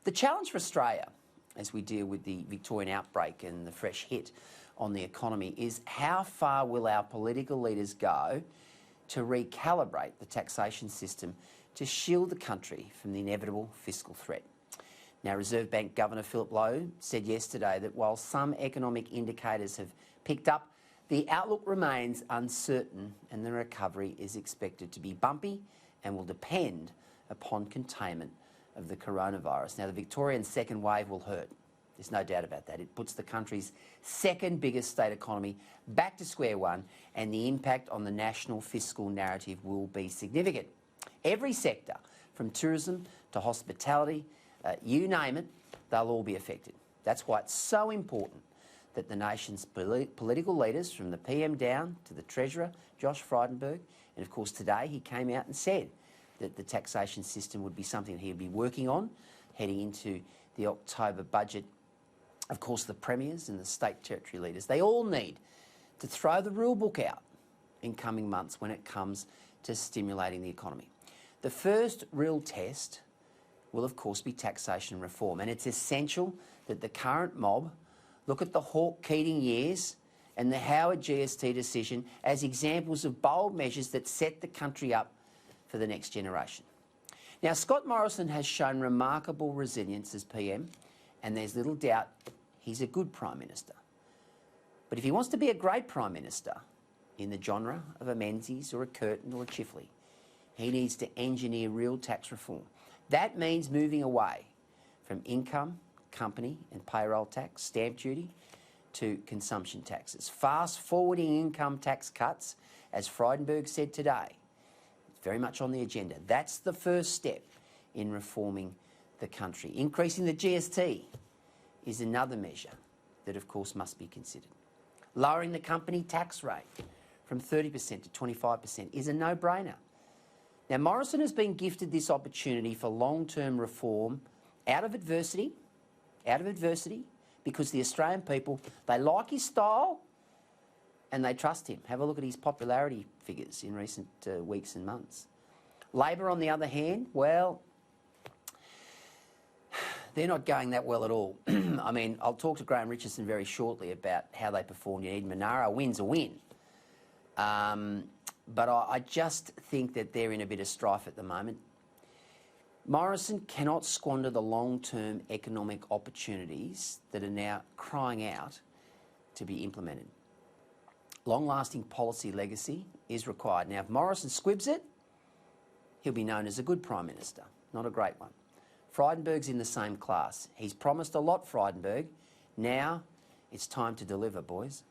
The challenge for Australia, as we deal with the Victorian outbreak and the fresh hit on the economy, is how far will our political leaders go to recalibrate the taxation system to shield the country from the inevitable fiscal threat. Now, Reserve Bank Governor Phillip Lowe said yesterday that while some economic indicators have picked up, the outlook remains uncertain and the recovery is expected to be bumpy and will depend upon containment of the coronavirus. Now, the Victorian second wave will hurt. There's no doubt about that. It puts the country's second biggest state economy back to square one, and the impact on the national fiscal narrative will be significant. Every sector, from tourism to hospitality, you name it, they'll all be affected. That's why it's so important that the nation's political leaders, from the PM down to the Treasurer, Josh Frydenberg, and of course today he came out and said that the taxation system would be something that he would be working on heading into the October budget. Of course, the premiers and the state territory leaders, they all need to throw the rulebook out in coming months when it comes to stimulating the economy. The first real test will, of course, be taxation reform, and it's essential that the current mob look at the Hawke-Keating years and the Howard GST decision as examples of bold measures that set the country up for the next generation. Now, Scott Morrison has shown remarkable resilience as PM, and there's little doubt he's a good Prime Minister. But if he wants to be a great Prime Minister in the genre of a Menzies or a Curtin or a Chifley, he needs to engineer real tax reform. That means moving away from income, company and payroll tax, stamp duty, to consumption taxes. Fast-forwarding income tax cuts, as Frydenberg said today, it's very much on the agenda. That's the first step in reforming the country. Increasing the GST is another measure that, of course, must be considered. Lowering the company tax rate from 30% to 25% is a no-brainer. Now, Morrison has been gifted this opportunity for long-term reform out of adversity, because the Australian people, they like his style and they trust him. Have a look at his popularity figures in recent weeks and months. Labor, on the other hand, well, they're not going that well at all. I mean, I'll talk to Graham Richardson very shortly about how they performed in Eden Monaro. A win's a win. But I just think that they're in a bit of strife at the moment. Morrison cannot squander the long-term economic opportunities that are now crying out to be implemented. Long-lasting policy legacy is required. Now, if Morrison squibs it, he'll be known as a good Prime Minister, not a great one. Frydenberg's in the same class. He's promised a lot, Frydenberg. Now it's time to deliver, boys.